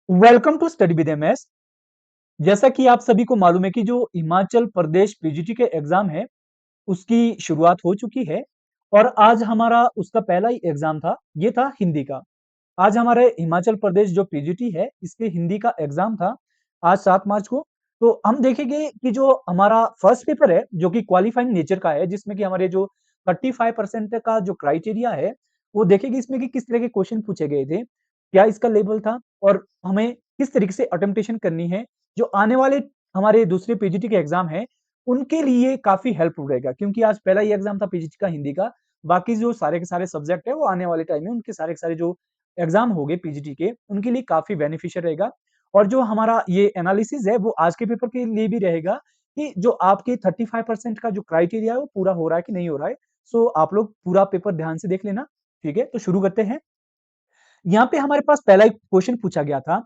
Welcome to study with MS. जैसा कि आप सभी को मालूम है कि जो हिमाचल प्रदेश पीजीटी के एग्जाम है उसकी शुरुआत हो चुकी है और आज हमारा उसका पहला ही एग्जाम था। ये था हिंदी का। आज हमारे हिमाचल प्रदेश जो पीजीटी है इसके हिंदी का एग्जाम था आज 7 मार्च को। तो हम देखेंगे कि जो हमारा फर्स्ट पेपर है जो कि क्वालिफाइंग नेचर का है, जिसमें कि हमारे जो 35% का जो क्राइटेरिया है वो देखेंगे इसमें कि किस तरह के क्वेश्चन पूछे गए थे, क्या इसका लेवल था और हमें किस तरीके से अटेम्प्टेशन करनी है। जो आने वाले हमारे दूसरे पीजीटी के एग्जाम है उनके लिए काफी हेल्पफुल रहेगा, क्योंकि आज पहला ही एग्जाम था पीजीटी का हिंदी का। बाकी जो सारे के सारे सब्जेक्ट है वो आने वाले टाइम में उनके सारे के सारे जो एग्जाम हो गए पीजीटी के उनके लिए काफी बेनिफिशियल रहेगा। और जो हमारा ये एनालिसिस है वो आज के पेपर के लिए भी रहेगा कि जो आपके 35% का जो क्राइटेरिया है वो पूरा हो रहा है कि नहीं हो रहा है। सो आप लोग पूरा पेपर ध्यान से देख लेना। ठीक है, तो शुरू करते हैं। यहाँ पे हमारे पास पहला एक क्वेश्चन पूछा गया था,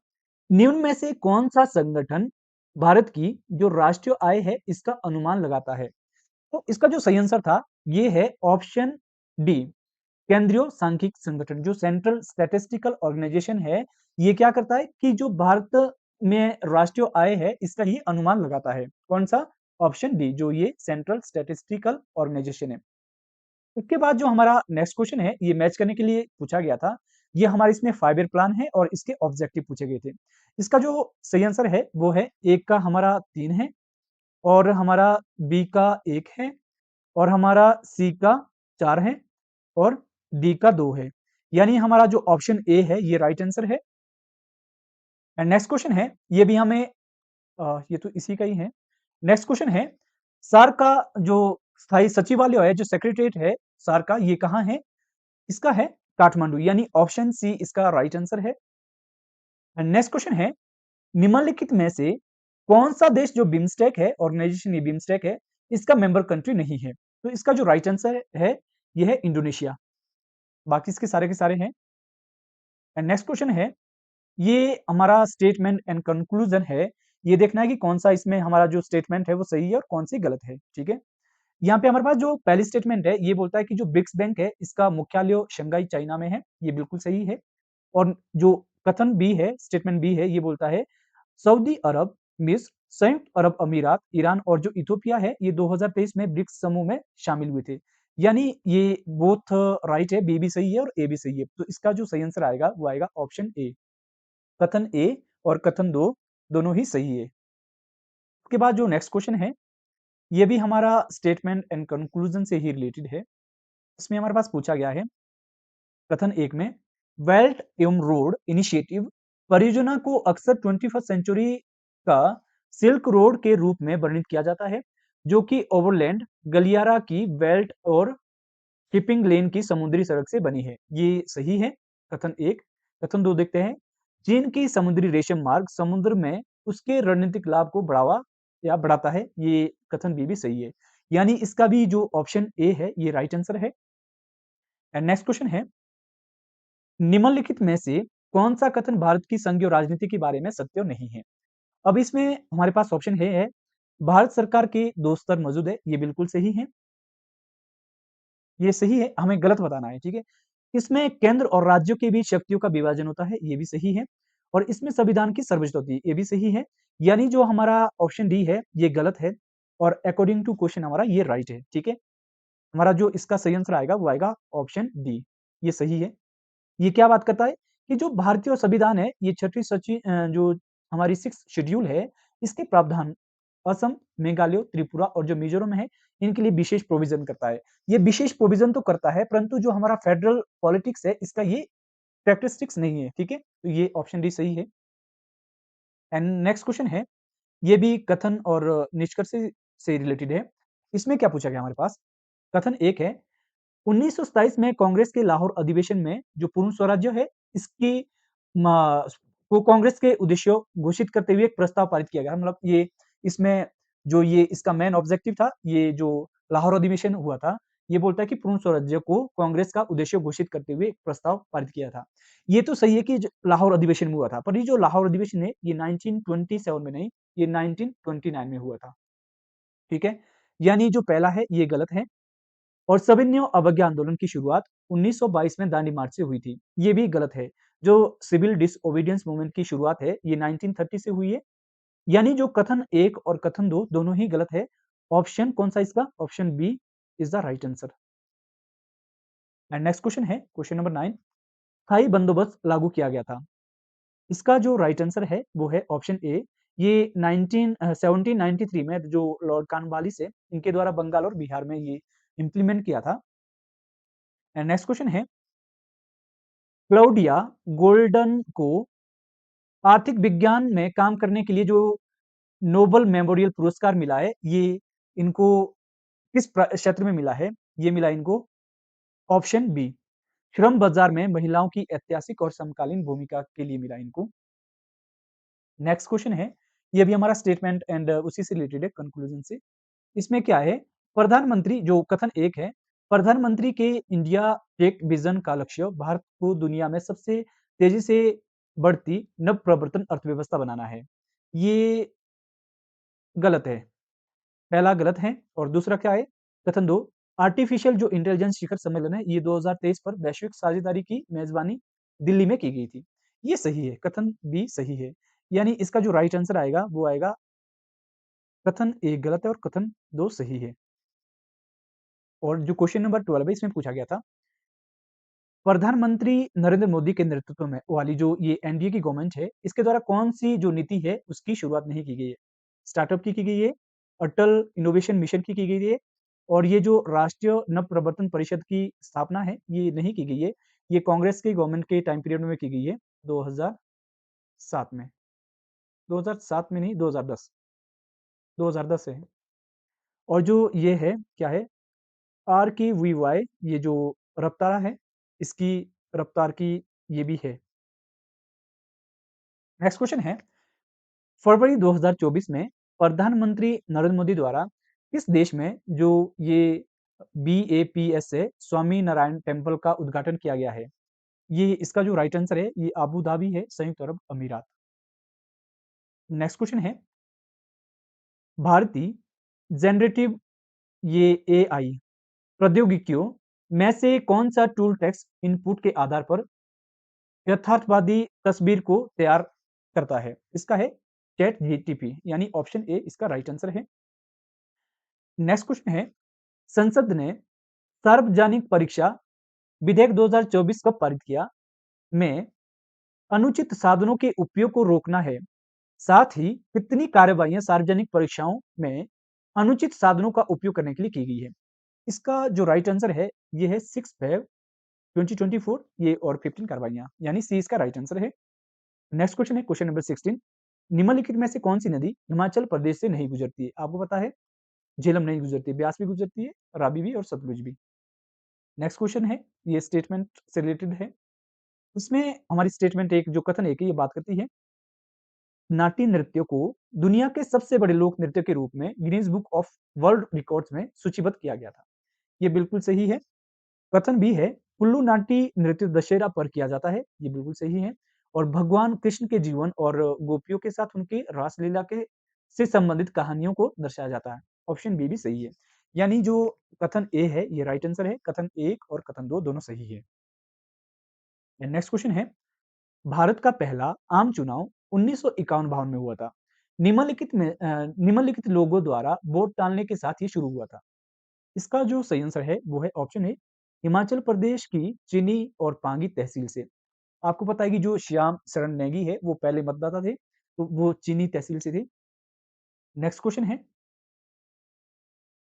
निम्न में से कौन सा संगठन भारत की जो राष्ट्रीय आय है इसका अनुमान लगाता है। तो इसका जो सही आंसर था ये है ऑप्शन डी, केंद्रीय सांख्यिकी संगठन। जो सेंट्रल स्टैटिस्टिकल ऑर्गेनाइजेशन है ये क्या करता है कि जो भारत में राष्ट्रीय आय है इसका ये अनुमान लगाता है। कौन सा? ऑप्शन डी, जो ये सेंट्रल स्टैटिस्टिकल ऑर्गेनाइजेशन है। उसके बाद जो हमारा नेक्स्ट क्वेश्चन है ये मैच करने के लिए पूछा गया था। ये हमारे इसमें 5 ईयर प्लान है और इसके ऑब्जेक्टिव पूछे गए थे। इसका जो सही आंसर है वो है एक का हमारा 3 है और हमारा बी का 1 है और हमारा सी का 4 है और डी का 2 है। यानी हमारा जो ऑप्शन ए है ये राइट आंसर है। एंड नेक्स्ट क्वेश्चन है, ये भी हमें ये तो इसी का ही है। नेक्स्ट क्वेश्चन है, सार का जो स्थायी सचिवालय है, जो सेक्रेटरीट है सार का, ये कहाँ है? इसका है काठमांडू, यानी ऑप्शन सी इसका राइट आंसर है। एंड नेक्स्ट क्वेश्चन है, निम्नलिखित में से कौन सा देश जो बिम्स्टेक है, ऑर्गेनाइजेशन ये बिम्स्टेक है, इसका मेंबर कंट्री नहीं है? तो इसका जो राइट आंसर है ये है इंडोनेशिया। बाकी इसके सारे के सारे हैं। एंड नेक्स्ट क्वेश्चन है, ये हमारा स्टेटमेंट एंड कंक्लूजन है। ये देखना है कि कौन सा इसमें हमारा जो स्टेटमेंट है वो सही है और कौन सी गलत है। ठीक है, यहाँ पे हमारे पास जो पहली स्टेटमेंट है ये बोलता है कि जो ब्रिक्स बैंक है इसका मुख्यालय शंघाई चाइना में है। ये बिल्कुल सही है। और जो कथन बी है, स्टेटमेंट बी है, ये बोलता है सऊदी अरब, मिस्र, संयुक्त अरब अमीरात, ईरान और जो इथोपिया है ये 2023 में ब्रिक्स समूह में शामिल हुए थे। यानी ये बोथ राइट है, बी भी सही है और ए भी सही है। तो इसका जो सही आंसर आएगा वो आएगा ऑप्शन ए। कथन ए और कथन दो दोनों ही सही है। उसके बाद जो नेक्स्ट क्वेश्चन है ये भी हमारा स्टेटमेंट एंड कंक्लूजन से ही रिलेटेड है। इसमें हमारे पास पूछा गया है कथन एक में, बेल्ट एवं रोड इनिशिएटिव परियोजना को अक्सर 21st सेंचुरी का सिल्क रोड के रूप में वर्णित किया जाता है, जो कि ओवरलैंड गलियारा की बेल्ट और शिपिंग लेन की समुद्री सड़क से बनी है। ये सही है, कथन एक। कथन दो देखते हैं, चीन की समुद्री रेशम मार्ग समुद्र में उसके रणनीतिक लाभ को बढ़ावा या बढ़ाता है। ये कथन बी भी सही है। यानी इसका भी जो ऑप्शन ए है ये राइट आंसर है। एंड नेक्स्ट क्वेश्चन है, निम्नलिखित में से कौन सा कथन भारत की संघीय राजनीति के बारे में सत्य नहीं है? अब इसमें हमारे पास ऑप्शन है भारत सरकार के दो स्तर मौजूद है। ये बिल्कुल सही है, ये सही है, हमें गलत बताना है। ठीक है, इसमें केंद्र और राज्यों के बीच शक्तियों का विभाजन होता है। ये भी सही है। और इसमें संविधान की सर्वोच्चता होती है। ये भी सही है। यानी जो हमारा ऑप्शन डी है ये गलत है और अकॉर्डिंग टू क्वेश्चन हमारा ये राइट है। ठीक है, हमारा जो इसका सही आंसर आएगा वो आएगा ऑप्शन डी, ये सही है। ये क्या बात करता है कि जो भारतीय संविधान है ये छठी सची जो हमारी 6 शेड्यूल है इसके प्रावधान असम, मेघालय, त्रिपुरा और जो मिजोरम है इनके लिए विशेष प्रोविजन करता है। ये विशेष प्रोविजन तो करता है परंतु जो हमारा फेडरल पॉलिटिक्स है इसका ये कैरेक्टरिस्टिक्स नहीं है। ठीक है, तो ये ऑप्शन डी सही है। एंड नेक्स्ट क्वेश्चन है, ये भी कथन और निष्कर्ष से रिलेटेड है। इसमें क्या पूछा गया हमारे पास? कथन एक है, 1927 में कांग्रेस के लाहौर अधिवेशन में जो पूर्ण स्वराज्य है इसकी को कांग्रेस के उद्देश्य घोषित करते हुए एक प्रस्ताव पारित किया गया। मतलब ये इसमें जो ये इसका मेन ऑब्जेक्टिव था, ये जो लाहौर अधिवेशन हुआ था ये बोलता है कि पूर्ण स्वराज्य को कांग्रेस का उद्देश्य घोषित करते हुए एक प्रस्ताव पारित किया था। ये तो सही है कि लाहौर अधिवेशन में हुआ था, पर ये जो लाहौर अधिवेशन है ये 1927 में नहीं, ये 1929 में हुआ था। ठीक है, यानी जो पहला है ये गलत है। और सविनय अवज्ञा आंदोलन की शुरुआत 1922 में दांडी मार्च से हुई थी। ये भी गलत है। जो सिविल डिसओबीडियंस मूवमेंट की शुरुआत है ये 1930 से हुई है। यानी जो कथन 1 और कथन 2 दोनों ही गलत है। ऑप्शन कौन-सा इसका? Option B is the right answer. And next question है क्वेश्चन नंबर 9। स्थायी बंदोबस्त लागू किया गया था। इसका जो राइट आंसर है वो है ऑप्शन ए। ये 1793 में जो लॉर्ड कॉर्नवालिस है इनके द्वारा बंगाल और बिहार में ये इम्प्लीमेंट किया था। एंड नेक्स्ट क्वेश्चन है क्लाउडिया गोल्डन को आर्थिक विज्ञान में काम करने के लिए जो नोबल मेमोरियल पुरस्कार मिला है ये इनको किस क्षेत्र में मिला है? ये मिला इनको ऑप्शन बी श्रम बाजार में महिलाओं की ऐतिहासिक और समकालीन भूमिका के लिए मिला इनको। नेक्स्ट क्वेश्चन है, ये भी हमारा स्टेटमेंट एंड उसी से रिलेटेड है कंक्लूजन से। इसमें क्या है? प्रधानमंत्री जो कथन 1 है, प्रधानमंत्री के इंडिया टेक विजन का लक्ष्य भारत को दुनिया में सबसे तेजी से बढ़ती नवप्रवर्तन अर्थव्यवस्था बनाना है। ये गलत है। पहला गलत है और दूसरा क्या है? कथन 2 आर्टिफिशियल जो इंटेलिजेंस शिखर सम्मेलन है, ये 2023 पर वैश्विक साझेदारी की मेजबानी दिल्ली में की गई थी। ये सही है, कथन बी सही है। यानी इसका जो राइट आंसर आएगा, वो आएगा कथन 1 गलत है और कथन 2 सही है। और जो क्वेश्चन नंबर 12 है, इसमें पूछा गया था, प्रधानमंत्री नरेंद्र मोदी के नेतृत्व में वाली जो ये एनडीए की गवर्नमेंट है, इसके द्वारा कौन-सी जो नीति है, उसकी शुरुआत नहीं की गई है? स्टार्टअप की गई है, अटल इनोवेशन मिशन की गई है और ये जो राष्ट्रीय नवप्रवर्तन परिषद की स्थापना है, ये नहीं की गई है। ये कांग्रेस की गवर्नमेंट के टाइम पीरियड में की गई है, 2007 में। 2007 में नहीं, 2010, 2010 है। और जो ये है, क्या है? आरकेवीवाई ये जो रफ़्तार है, इसकी रफ़्तार की ये भी है। नेक्स्ट क्वेश्चन है, फरवरी 2024 में प्रधानमंत्री नरेंद्र मोदी द्वारा किस देश में जो ये बीएपीएस है, स्वामी नारायण टेम्पल का उद्घाटन किया गया है? ये इसका जो राइट आंसर है, ये अबू धाबी है, संयुक्त अरब अमीरात। नेक्स्ट क्वेश्चन है, भारतीय जनरेटिव ये एआई प्रौद्योगिकियों में से कौन-सा टूल टेक्स्ट इनपुट के आधार पर यथार्थवादी तस्वीर को तैयार करता है? इसका है चैट जीटीपी यानी ऑप्शन ए इसका राइट आंसर है। नेक्स्ट क्वेश्चन है, संसद ने सार्वजनिक परीक्षा विधेयक 2024 कब पारित किया? में अनुचित साधनों के उपयोग को रोकना है। साथ ही कितनी कार्रवाइयां सार्वजनिक परीक्षाओं में अनुचित साधनों का उपयोग करने के लिए की गई है? इसका जो राइट आंसर है, ये है 6 फेब 2024 ये और 15 कार्रवाइयां यानी सी इसका राइट आंसर है। नेक्स्ट क्वेश्चन है क्वेश्चन नंबर 16। निम्नलिखित में से कौन सी नदी हिमाचल प्रदेश से नहीं गुजरती है? आपको पता है झेलम नहीं गुजरती, ब्यास भी गुजरती है, रावी भी और सतलुज भी। नेक्स्ट क्वेश्चन है, ये स्टेटमेंट से रिलेटेड है। इसमें हमारी स्टेटमेंट एक जो कथन एक है, ये बात करती है नाट्य नृत्य को दुनिया के सबसे बड़े लोक नृत्य के रूप में Guinness book of world records में सूचीबद्ध किया गया था। ये बिल्कुल सही है। कथन बी है कुल्लू नाटी नृत्य दशहरा पर किया जाता है, ये बिल्कुल सही है। और भगवान कृष्ण के जीवन और गोपियों के साथ उनकी रासलीला के से संबंधित कहानियों को दर्शाया जाता है। ऑप्शन बी भी सही है। यानी जो कथन ए है ये राइट आंसर है, कथन 1 और कथन 2 दोनों सही है। नेक्स्ट क्वेश्चन है, भारत का पहला आम चुनाव 1951 में हुआ था। निम्नलिखित लोगों द्वारा वोट डालने के साथ ये शुरू हुआ था। इसका जो सही आंसर है वो है ऑप्शन ए हिमाचल प्रदेश की चीनी और पांगी तहसील से। आपको पता है कि जो श्याम शरण नेगी है वो पहले मतदाता थे, तो वो चीनी तहसील से थे। नेक्स्ट क्वेश्चन है,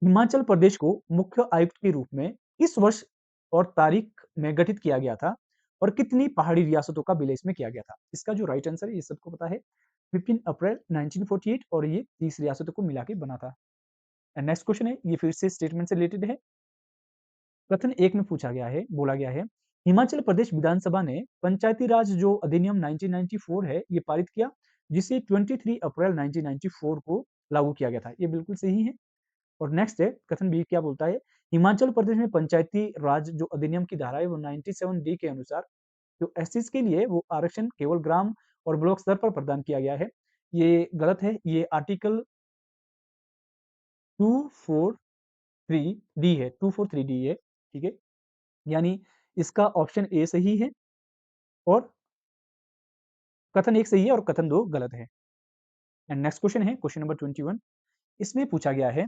हिमाचल प्रदेश को मुख्य आयुक्त के रूप में किस वर्ष और तारीख में गठित किया गया था और कितनी पहाड़ी रियासतों का विलय इसमें किया गया था? इसका जो राइट आंसर है ये सबको पता है 15 अप्रैल 1948 और ये 30 रियासतों को मिला के बना था। नेक्स्ट क्वेश्चन है, ये फिर से स्टेटमेंट से रिलेटेड है। कथन 1 में पूछा गया है, बोला गया है, हिमाचल प्रदेश विधानसभा ने पंचायती राज जो अधिनियम 1994 है, ये पारित किया, जिसे 23 अप्रैल 1994 को लागू किया गया था। ये बिल्कुल सही है। और नेक्स्ट है, कथन बी क्या बोलता है, हिमाचल प्रदेश में पंचायती राज जो अधिनियम की धारा है, वो 97 डी के अनुसार जो एससीज के लिए वो आरक्षण केवल ग्राम और ब्लॉक स्तर पर प्रदान किया गया है। ये गलत है, ये आर्टिकल 243 डी है, 243 डी है, ठीक है? यानी इसका ऑप्शन ए सही है और कथन 1 सही है और कथन 2 गलत है। एंड नेक्स्ट क्वेश्चन है क्वेश्चन नंबर 21। इसमें पूछा गया है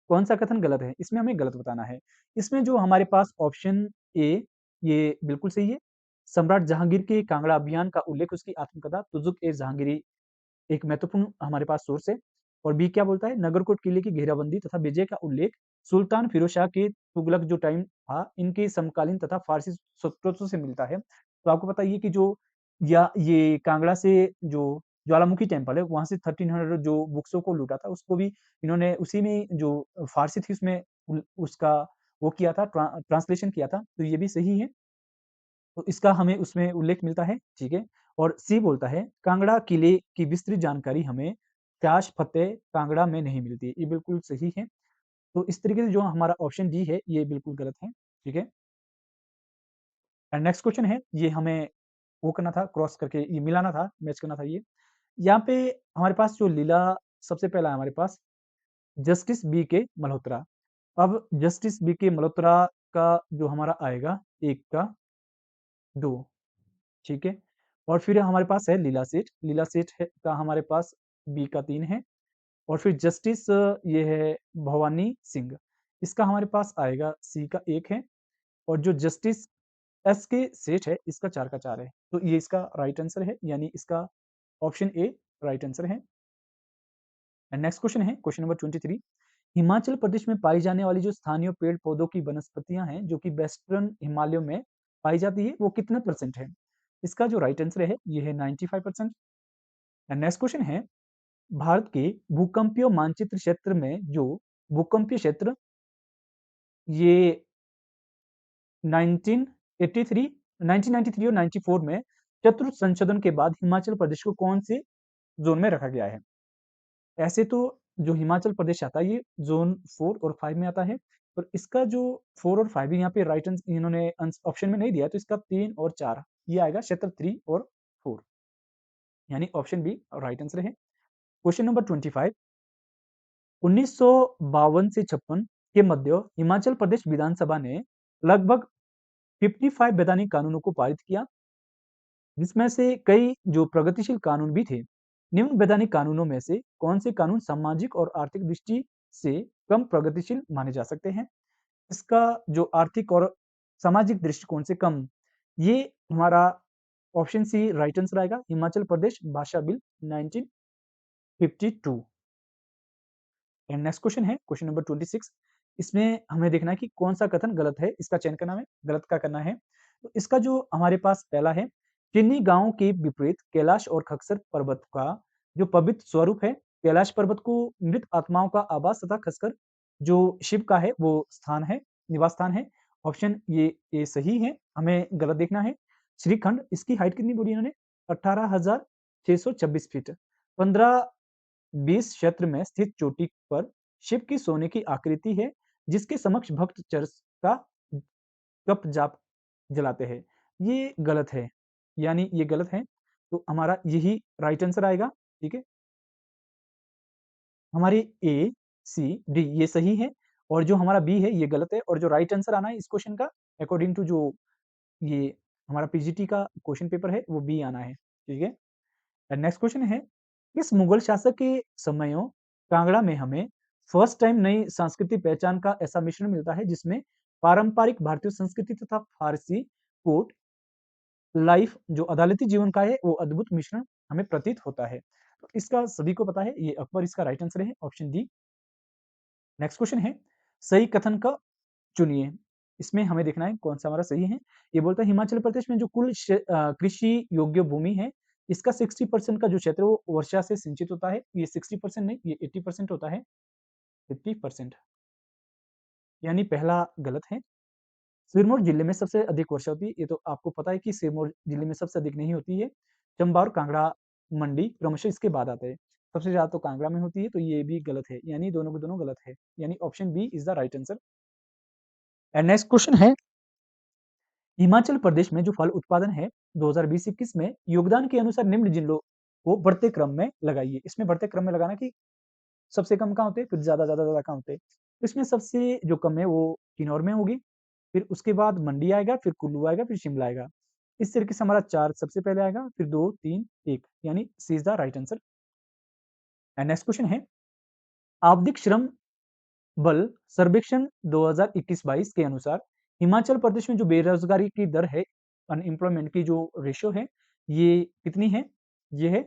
कौन सा कथन गलत है? इसमें हमें गलत बताना है। इसमें जो हमारे पास ऑप्शन ए ये बिल्कुल सही है। सम्राट जहांगीर के कांगड़ा अभियान का उल्लेख उसकी आत्मकथा तुजुक-ए-जहांगीरी एक महत्वपूर्ण हमारे पास सोर्स है। और बी क्या बोलता है? नगरकोट किले की घेराबंदी तथा विजय का उल्लेख सुल्तान फिरोज शाह के तुगलक जो टाइम था, इनके समकालीन तथा फारसी स्रोतों से मिलता है। तो आपको पता ही है कि जो या ये कांगड़ा से जो ज्वालामुखी टेम्पल है, वहाँ से 1300 जो बुक्सों को लूटा था, उसको भी इन्होंने उसी में जो फारसी थी उसमें उसका वो किया था, ट्रांसलेशन किया था, तो ये भी सही है। तो इसका हमें उसमें उल्लेख मिलता है, ठीक है। और सी बोलता है कांगड़ा किले की विस्तृत जानकारी हमें कैश फतेह कांगड़ा में नहीं मिलती, ये बिल्कुल सही है। तो इस तरीके से जो हमारा ऑप्शन डी है ये बिल्कुल गलत है, ठीक है। एंड नेक्स्ट क्वेश्चन है, ये हमें वो करना था, क्रॉस करके ये मिलाना था, मैच करना था ये। यहाँ पे हमारे पास जो लीला सबसे पहला है हमारे पास जस्टिस बी के मल्होत्रा। अब जस्टिस बी के मल्होत्रा का जो हमारा आएगा 1 का 2, ठीक है। और फिर हमारे पास है लीला सेठ, लीला सेठ है का हमारे पास बी का 3 है। और फिर जस्टिस ये है भवानी सिंह, इसका हमारे पास आएगा सी का 1 है। और जो जस्टिस एस के सेठ है, इसका 4 का 4 है। तो ये इसका राइट आंसर है, यानी इसका ऑप्शन ए राइट आंसर है। एंड नेक्स्ट क्वेश्चन है क्वेश्चन नंबर 23। हिमाचल प्रदेश में पाई जाने वाली जो स्थानीय पेड़ पौधों की वनस्पतियां हैं जो कि वेस्टर्न हिमालयों में पाई जाती है, वो कितने परसेंट है? इसका जो राइट आंसर है ये है 95%। एंड नेक्स्ट क्वेश्चन है भारत के भूकंपीय मानचित्र क्षेत्र में जो भूकंपीय क्षेत्र ये 1983 1993 और 94 में चतुर्थ संशोधन के बाद हिमाचल प्रदेश को कौन से जोन में रखा गया है? ऐसे तो जो हिमाचल प्रदेश आता है ये ज़ोन 4 और 5 में आता है। और इसका जो 4 और 5 यहाँ पे राइट आंस इन्होंने ऑप्शन में नहीं दिया है, तो इसका 3 और 4 ये आएगा क्षेत्र 3 और 4, यानी ऑप्शन बी राइट आंसर है। Question number 25। 1952 से 56 के मध्य हिमाचल प्रदेश विधानसभा ने लगभग 55 वैधानिक कानूनों को पारित किया, जिसमें से कई जो प्रगतिशील कानून भी थे। निम्न वैधानिक कानूनों में से कौन से कानून सामाजिक और आर्थिक दृष्टि से कम प्रगतिशील माने जा सकते हैं? इसका जो आर्थिक और सामाजिक दृष्टिकोण से कम, ये हमारा ऑप्शन सी राइट आंसर आएगा, हिमाचल प्रदेश भाषा बिल 1952। एंड नेक्स्ट क्वेश्चन है क्वेश्चन नंबर 26। इसमें हमें देखना है कि कौन सा कथन गलत है, इसका चयन करना है, गलत का करना है। तो इसका जो हमारे पास पहला है, चीनी गांव के विपरीत कैलाश और खक्सर पर्वत का जो पवित्र स्वरूप है, कैलाश पर्वत को मृत आत्माओं का आवास तथा खसकर जो शिव का है वो स्थान है, निवास स्थान है। ऑप्शन ये सही है, हमें गलत देखना है। श्रीखंड, इसकी हाइट कितनी बोली इन्होंने? 18,626 फीट। 15-20 क्षेत्र में स्थित चोटी पर शिव की सोने की आकृति है, जिसके समक्ष भक्त चर्च का कप जाप जलाते हैं। ये गलत है, यानी ये गलत है। तो हमारा यही राइट आंसर आएगा, ठीक है। हमारी ए, सी, डी ये सही है और जो हमारा बी है ये गलत है। और जो राइट आंसर आना है इस क्वेश्चन का अकॉर्डिंग टू जो ये हमारा पीजीटी का क्वेश्चन पेपर है वो बी आना है, ठीक है। नेक्स्ट क्वेश्चन है, किस मुगल शासक के समयों कांगड़ा में हमें फर्स्ट टाइम नई सांस्कृतिक पहचान का ऐसा मिश्रण मिलता है जिसमें पारंपरिक भारतीय संस्कृति तथा फारसी कोर्ट लाइफ जो अदालती जीवन का है वो अद्भुत मिश्रण हमें प्रतीत होता है। तो इसका सभी को पता है, ये अकबर इसका राइट आंसर है, ऑप्शन डी। नेक्स्ट क्वेश्चन है, सही कथन का चुनिए। इसमें हमें देखना है कौन सा हमारा सही है। ये बोलता है हिमाचल प्रदेश में जो कुल कृषि योग्य भूमि है, इसका 60% का जो क्षेत्र वो वर्षा से सिंचित होता है। ये 60% नहीं, ये 80% होता है, 50%, यानी पहला गलत है। सिरमौर जिले में सबसे अधिक वर्षा होती है, ये तो आपको पता है कि सिरमौर जिले में सबसे अधिक नहीं होती है। चंबा और कांगड़ा मंडी क्रमशः इसके बाद आते हैं। सबसे ज्यादा तो कांगड़ा में होती है, तो ये भी गलत है, यानी दोनों के दोनों गलत है, यानी option B is the right answer. And next question है, हिमाचल प्रदेश में जो फल उत्पादन है 2020-21 में योगदान के अनुसार निम्न जिलों को बढ़ते क्रम में लगाइए। इसमें बढ़ते क्रम में लगाना कि सबसे कम कहाँ होते हैं, फिर ज्यादा कहाँ होते हैं। तो इसमें सबसे जो कम है वो किन्नौर में होगी, फिर उसके बाद मंडी आएगा, फिर कुल्लू आएगा, फिर शिमला आएगा। इस तरीके से हमारा 4 सबसे पहले आएगा, फिर 2, 3, 1 यानी C is the right answer. And next question है, आवधिक श्रम बल सर्वेक्षण 2021-22 के अनुसार हिमाचल प्रदेश में जो बेरोजगारी की दर है, अनएम्प्लॉयमेंट की जो रेशियो है, ये कितनी है? ये है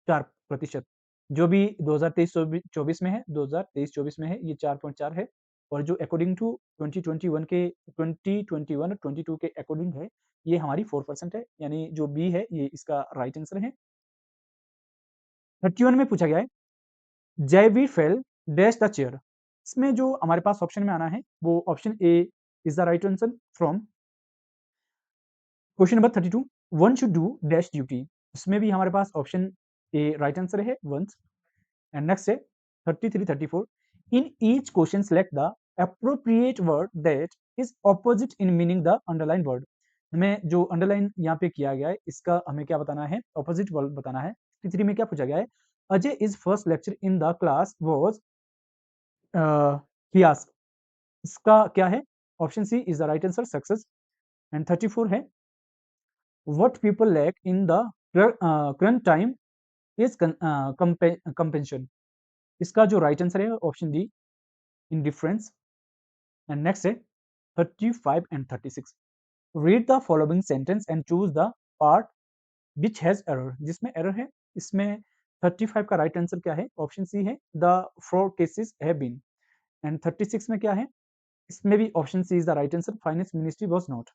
4%। जो भी 2023-24 में है, 2023-24 में है, ये 4.4 है। और जो अकॉर्डिंग टू 2021 के अकॉर्डिंग है, ये हमारी 4% है, यानी जो बी है ये इसका राइट आंसर है। 31 में पूछा गया है, Jaiveer fail dash the chair. इसमें जो हमारे पास ऑप्शन में आना है वो option A is the right answer from question number 32, one should do dash duty. इसमें भी हमारे पास ऑप्शन ए राइट आंसर है, वंस। एंड नेक्स्ट है 33, 34, in each question select the appropriate word that is opposite in meaning the underline word. हमें जो underline यहाँ पे किया गया है, इसका हमें क्या बताना है? ऑपोजिट वर्ड बताना है। 33 में क्या पूछा गया है? Ajay is first lecture in the class was chaos. इसका क्या है? Option C is the right answer, success. And 34 है, what people lack in the current time is compassion. इसका जो राइट आंसर है option D, indifference. And next है 35 and 36, read the following sentence and choose the part which has error. जिसमें error है, इसमें 35 का राइट आंसर क्या है? ऑप्शन सी है, the 4 cases have been. And 36 में क्या है? इसमें भी option C is the right answer, finance ministry was not.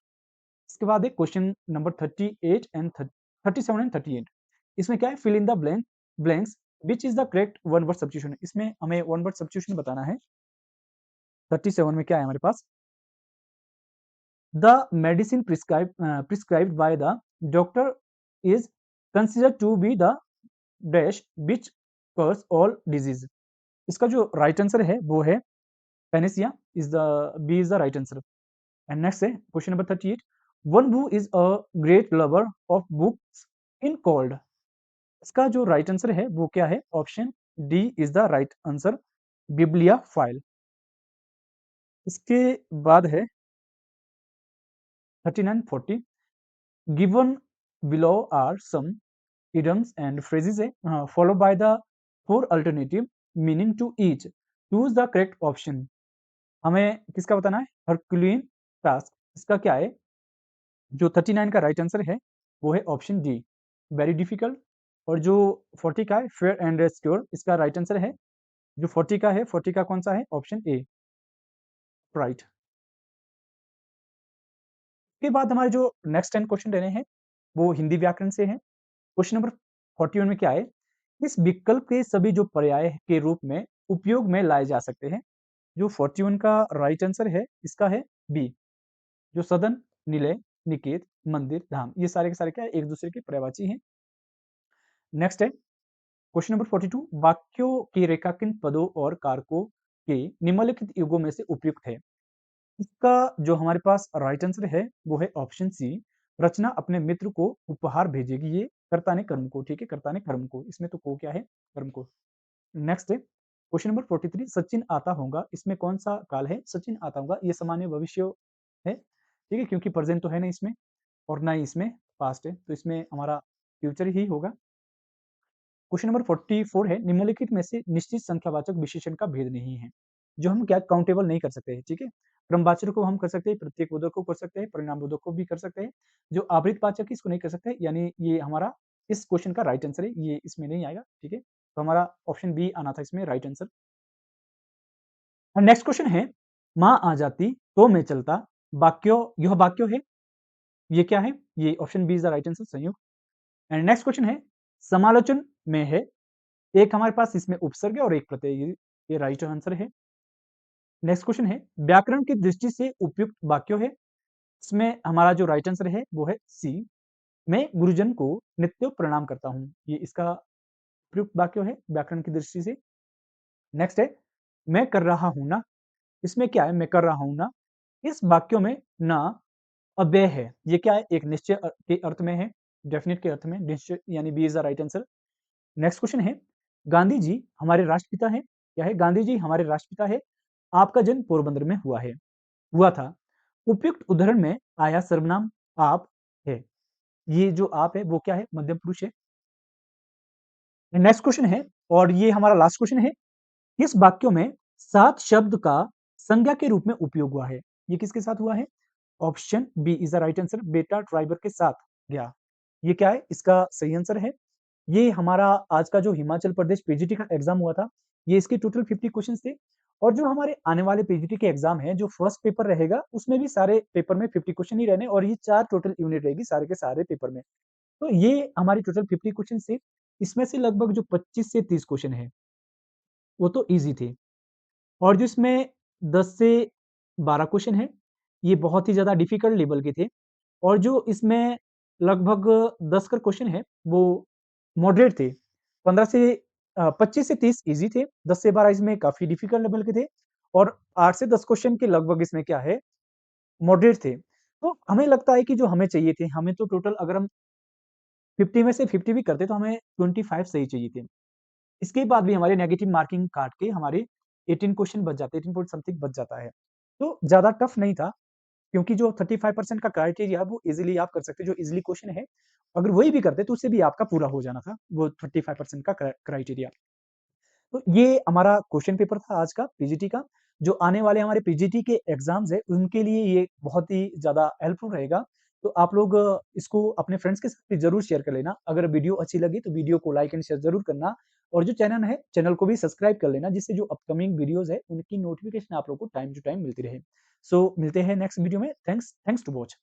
इसके बाद है क्वेश्चन नंबर 38 एंड 37 एंड 38। इसमें क्या है? Fill in the blanks which is the correct one word substitution. इसमें हमें वन वर्ड सब्स्टिट्यूशन बताना है। 37 में क्या है हमारे पास? The medicine prescribed by the doctor is considered to be the dash which cause all disease. इसका जो राइट आंसर है वो है panacea, is the B is the right answer. And next है question number 38, one who is a great lover of books in called. इसका जो राइट आंसर है वो क्या है? Option D is the right answer, bibliophile. इसके बाद है 39, 40, given below are some idioms and phrases followed by the 4 alternative meaning to each, choose the correct option। हमें किसका बताना है? हरक्यूलिन टास्क। इसका क्या है? जो 39 का राइट आंसर है वो है ऑप्शन डी, वेरी डिफिकल्ट। और जो 40 का है, फेयर एंड सिक्योर, इसका राइट आंसर है। जो 40 का है, 40 का कौन सा है? Option A, right. इसके बाद हमारे जो नेक्स्ट 10 क्वेश्चन रहने हैं वो हिंदी व्याकरण से हैं। क्वेश्चन नंबर 41 में क्या है? इस विकल्प के सभी जो पर्याय के रूप में उपयोग में लाए जा सकते हैं। जो 41 का राइट आंसर है इसका है बी, जो सदन, निलय, निकेत, मंदिर, धाम, ये सारे के सारे क्या है? एक दूसरे के पर्यायवाची हैं। नेक्स्ट है क्वेश्चन नंबर 42, वाक्यों के रेखांकित पदों और कारकों के निम्नलिखित युगों में से उपयुक्त है। इसका जो हमारे पास राइट आंसर है वो है ऑप्शन सी, रचना अपने मित्र को उपहार भेजेगी। ये कर्ता ने कर्म को, ठीक है, कर्ता ने कर्म को, इसमें तो को क्या है? कर्म को। नेक्स्ट है क्वेश्चन नंबर 43, सचिन आता होगा, इसमें कौन सा काल है? सचिन आता होगा, ये सामान्य भविष्य है, ठीक है, क्योंकि प्रेजेंट तो है नहीं इसमें और ना ही इसमें पास्ट है, तो इसमें हमारा फ्यूचर ही होगा। क्वेश्चन नंबर 44 है, निम्नलिखित में से निश्चित संख्यावाचक विशेषण का भेद नहीं है। जो हम क्या काउंटेबल नहीं कर सकते हैं, ठीक है। क्रमवाचक को हम कर सकते हैं, प्रत्येक बोधक को कर सकते हैं, परिणाम बोधक को भी कर सकते हैं। जो आवृतवाचक है इसको नहीं कर सकते, यानी ये हमारा इस क्वेश्चन का राइट आंसर है, ये इसमें नहीं आएगा, ठीक है। तो हमारा ऑप्शन बी आना था इसमें राइट आंसर। नेक्स्ट क्वेश्चन है, माँ आ जाती तो मैं चलता, वाक्य, यह वाक्य है, ये क्या है? ये option B is the right answer, संयुक्त। एंड नेक्स्ट क्वेश्चन है, समालोचन में है, एक हमारे पास इसमें उपसर्ग है और एक प्रत्यय, ये राइट आंसर है। नेक्स्ट क्वेश्चन है, व्याकरण की दृष्टि से उपयुक्त वाक्य है, इसमें हमारा जो राइट आंसर है वो है सी, मैं गुरुजन को नित्य प्रणाम करता हूं, ये इसका उपयुक्त वाक्य है व्याकरण की दृष्टि से। नेक्स्ट है, मैं कर रहा हूं ना, इसमें क्या है? मैं कर रहा हूं ना, इस वाक्य में ना अव्यय है, ये क्या है? एक निश्चय के अर्थ में है, डेफिनेट के अर्थ में, निश्चय यानी B is the right answer. Next question है, गांधी जी हमारे राष्ट्रपिता है, क्या है? गांधी जी हमारे राष्ट्रपिता है, आपका जन्म पोरबंदर में हुआ था। उपयुक्त उदाहरण में आया सर्वनाम आप है, ये जो आप है वो क्या है? मध्यम पुरुष है। नेक्स्ट क्वेश्चन है और ये हमारा लास्ट क्वेश्चन है। किस वाक्यों में सात शब्द का संज्ञा के रूप में उपयोग हुआ है? ये किसके साथ हुआ है? Option B is the right answer, बेटा ड्राइवर के साथ गया। ये क्या है? इसका सही आंसर है। ये हमारा आज का जो हिमाचल प्रदेश पीजीटी का एग्जाम हुआ था, ये इसके टोटल 50 क्वेश्चंस थे। और जो हमारे आने वाले पीजीटी के एग्जाम है, जो फर्स्ट पेपर रहेगा, उसमें भी सारे पेपर में 50 क्वेश्चन ही रहने और ये 4 टोटल यूनिट रहेगी सारे के सारे पेपर में। तो ये हमारी टोटल 50 क्वेश्चन थे। इसमें से लगभग जो 25 से 30 क्वेश्चन है, वो तो ईज़ी थे। और जो इसमें 10 से 12 क्वेश्चन हैं, ये बहुत ही ज़्यादा डिफ़िकल्ट लेवल के थे। और जो इसमें लगभग 10 कर क्वेश्चन हैं, वो मॉडरेट थे। 15 से 25 से 30 ईज़ी थे, 10 से 12 इसमें काफ़ी डिफ़िकल्ट लेवल के थे और 8 से 10 क्वेश्चन के लगभग इसमें क्या है, मॉडरेट थे। तो हमें लगता है कि जो हमें चाहिए थे, हमें तो टोटल अगर हम 50 में से 50 भी करते, तो हमें 25 सही चाहिए थे। इसके बाद भी हमारे नेगेटिव मार्किंग काट के हमारे 18 क्वेश्चन बच जाते हैं, 18 पॉइंट समथिंग बच जाता है। तो ज़्यादा टफ नहीं था, क्योंकि जो 35% का क्राइटेरिया है वो ईज़िली आप कर सकते हैं, जो ईज़िली क्वेश्चन है, अगर वही भी करते तो उससे भी आपका पूरा हो जाना था, वो 35% का क्राइटेरिया। तो ये हमारा क्वेश्चन पेपर था आज का पीजीटी का। जो आने वाले हमारे पीजीटी के एग्ज़ाम्स हैं, उनके लिए ये बहुत ही ज़्यादा हेल्पफुल रहेगा। तो आप लोग इसको अपने फ्रेंड्स के साथ भी ज़रूर शेयर कर लेना। अगर वीडियो अच्छी लगी तो वीडियो को लाइक एंड शेयर ज़रूर करना और जो चैनल है, चैनल को भी सब्सक्राइब कर लेना, जिससे जो अपकमिंग वीडियोज़ है, उनकी नोटिफ़िकेशन आप लोग को टाइम टू टाइम मिलती रहे। सो मिलते हैं नेक्स्ट वीडियो में। Thanks to watch.